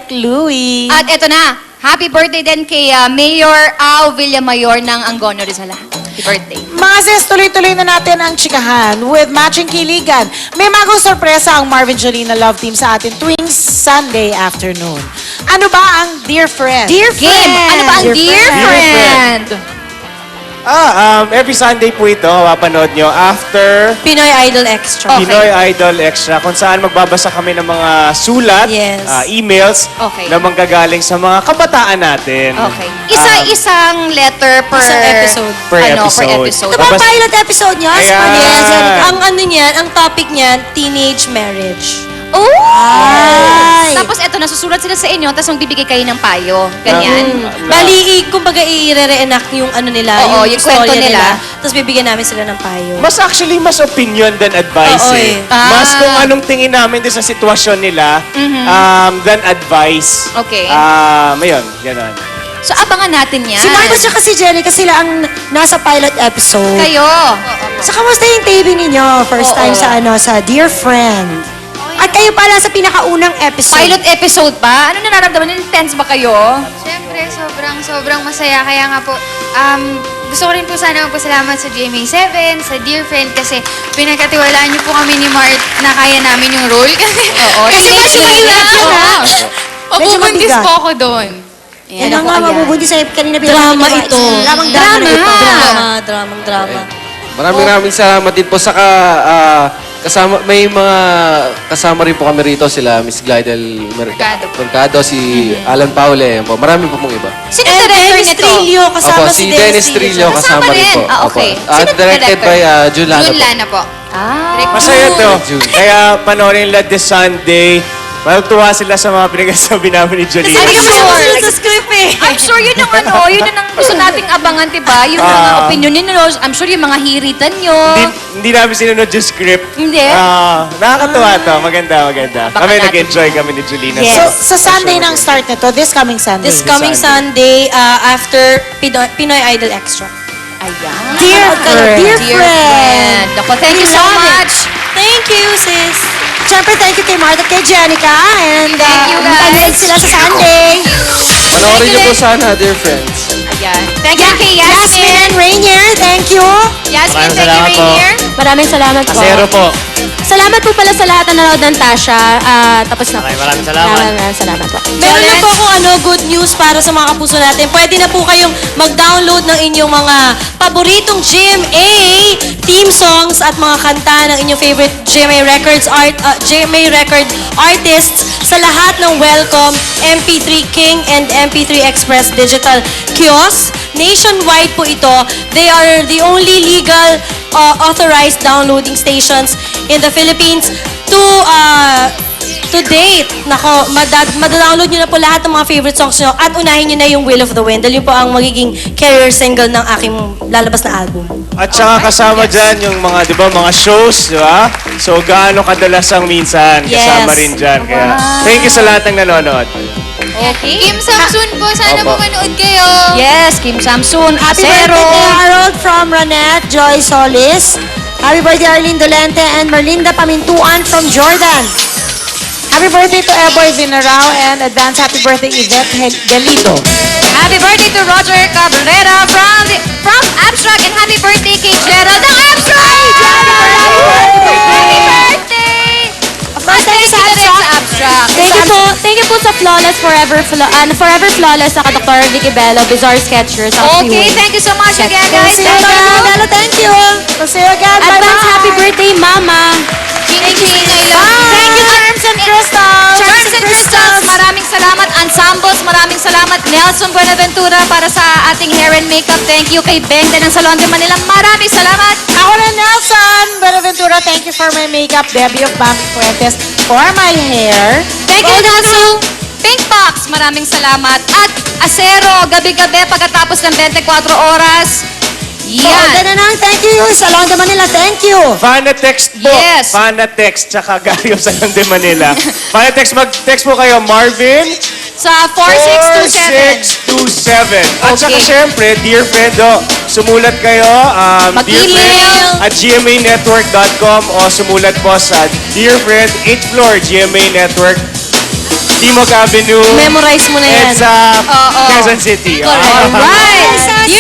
Direct Louie. At eto na, happy birthday din kay Mayor Au Villamayor ng Angono Rizal. Happy birthday. Mga sis, tuloy-tuloy na natin ang chikahan with matching kiligan. May magong sorpresa ang Marvin Jolina Love Team sa atin tuwing Sunday afternoon. Ano ba ang Dear Friend? Dear Friend! Ano ba ang Dear Friend? Every Sunday po ito, mapanood nyo after Pinoy Idol Extra. Okay. Pinoy Idol Extra, kung saan magbabasa kami ng mga sulat, Yes. emails Okay. na manggagaling sa mga kabataan natin. Okay. Isa-isang letter per... Isang episode. Per Per episode. episode. Ito ba ang Babas- pilot episode niya? Ayan. Yes. Ang ano niyan, ang topic niyan, teenage marriage. Oh! Ay. Tapos eto, nasusulat sila sa inyo, tapos magbibigay kayo ng payo. Ganyan. Bali, kumbaga i-re-reenact yung ano nila, Oo, yung yung kwento storya nila. Tapos bibigyan namin sila ng payo. Mas actually, mas opinion than advice Oo, eh. eh. Mas Ah. kung anong tingin namin din sa sitwasyon nila than advice. Okay. Ayun, gano'n. So, abangan natin yan. Si Marcos at si Jenica, sila ang nasa pilot episode. Kayo. So, kamusta yung taping ninyo? First Oo. time sa Dear Friend. At kayo pala sa pinakaunang episode. Pilot episode pa? Ano nararamdaman? Intense ba kayo? Siyempre, sobrang masaya. Kaya nga po, gusto ko rin po sana magpasalamat sa GMA7, sa Dear Friend, kasi pinagkatiwalaan niyo po kami ni Mart na kaya namin yung role. Oo. Kasi Teenage medyo mahirap marriage, yun, oo. ha? Medyo Mabubuntis mabigat. po ako doon. Yan ang nga, mabubuntis sa'yo. Kanina Drama ito. Dramang drama na ito. Drama. Maraming salamat din po. Saka may mga kasama rin po kami rito sila Miss Glidel Mercado, si Alan Paule. Po. Marami po pong iba. Sino And director Dennis nito? Trillo, kasama Opo, si Dennis Trillo kasama rin po. Ah, okay. Opo. Sino Directed director? by Julano June po. Lana po. Ah. Masaya to. June. Kaya panoorin nila this Sunday. Matutuwa sila sa mga pinagsasabi namin ni Jolina. Hindi ka Susunod sa script eh. I'm sure yun ang yun ang gusto nating abangan, diba? Yung mga opinion ninyo, I'm sure yung mga hiritan nyo. Hindi namin sinunod yung script. Hindi? Nakakatuwa to. Maganda. Baka Kami natin. nag-enjoy kami ni Jolina. Yes. So, sa Sunday ng start nito, this coming Sunday. This coming Sunday, after Pinoy Idol Extra. Ayan. Dear Friend. Dear friend. Ako, thank you so love it. much. Thank you, sis. Siyempre, thank you kay Martha at kay Jenica. And Thank you, guys. panood sila sa Sunday. Panoorin niyo po sana, dear friends. Ayan. Thank you kay Yasmin Yasmin. and Rainier, thank you. Yasmin, thank you, Rainier. Maraming salamat po. Zero po. Salamat po pala sa lahat na nanood ng Tasha. Tapos na po. Maraming salamat. Maraming salamat po. Meron na po akong good news para sa mga kapuso natin. Pwede na po kayong mag-download ng inyong mga paboritong GMA theme songs at mga kanta ng inyong favorite GMA record artists sa lahat ng Welcome MP3 King and MP3 Express digital kiosks. Nationwide po ito. They are the only legal authorized downloading stations in the Philippines to date. Nako, madadownload nyo na po lahat ng mga favorite songs nyo at unahin nyo na yung Will of the Wind. Dahil yun po ang magiging career single ng aking lalabas na album. At saka kasama dyan yung mga, di ba, mga shows, di ba? So, gaano kadalasang minsan, kasama Yes. rin dyan. Kaya, thank you sa lahat ng nanonood. Okay. Kim Samsun po, sana Opo. po manood kayo. Yes, Kim Samsun, Happy Acero. birthday kay Harold from Ronette Joy Solis. Happy birthday Arlene Dolente and Merlinda Pamintuan from Jordan. Happy birthday to Eboy Vinarao and advance happy birthday Yvette Delito. Happy birthday to Roger Cabrera from Abstract and happy birthday kay Gerald ng Abstract! Happy birthday! First time sa Thank you rin Abstract. sa Abstract. Thank you po sa Flawless Forever Flawless sa Dr. Vicky Bello, Bizarre Sketchers. Okay, thank you so much again, guys. See you again. Bella, thank you. So, see you again. Advance Bye-bye. happy birthday, Mama. Thank you, I love you. Thank you, Charms and Crystals. Charms and Crystals, maraming salamat. Ensembles, maraming salamat. Nelson Buenaventura para sa ating hair and makeup. Thank you kay Bengda ng Salon de Manila. Maraming salamat. Ako na Nelson Buenaventura. Thank you for my makeup. Debbie of Bambi Fuentes for my hair. Thank you, Nelson. Pink Box, maraming salamat. At Acero, gabi-gabi pagkatapos ng 24 oras. Yan. Yan. Thank you. Salon de Manila, thank you. Fanatext po. Yes. Fanatext, tsaka Gario sa London, Manila. Fanatext, mag-text po kayo, Marvin. Sa 4627. 4627. At saka Okay. syempre, Dear Friend, sumulat kayo, Mag-email. at gmanetwork.com o sumulat po sa Dear Friend, 8th floor, GMA Network. Timog Avenue. Memorize mo na yan. EDSA, Quezon City. Alright.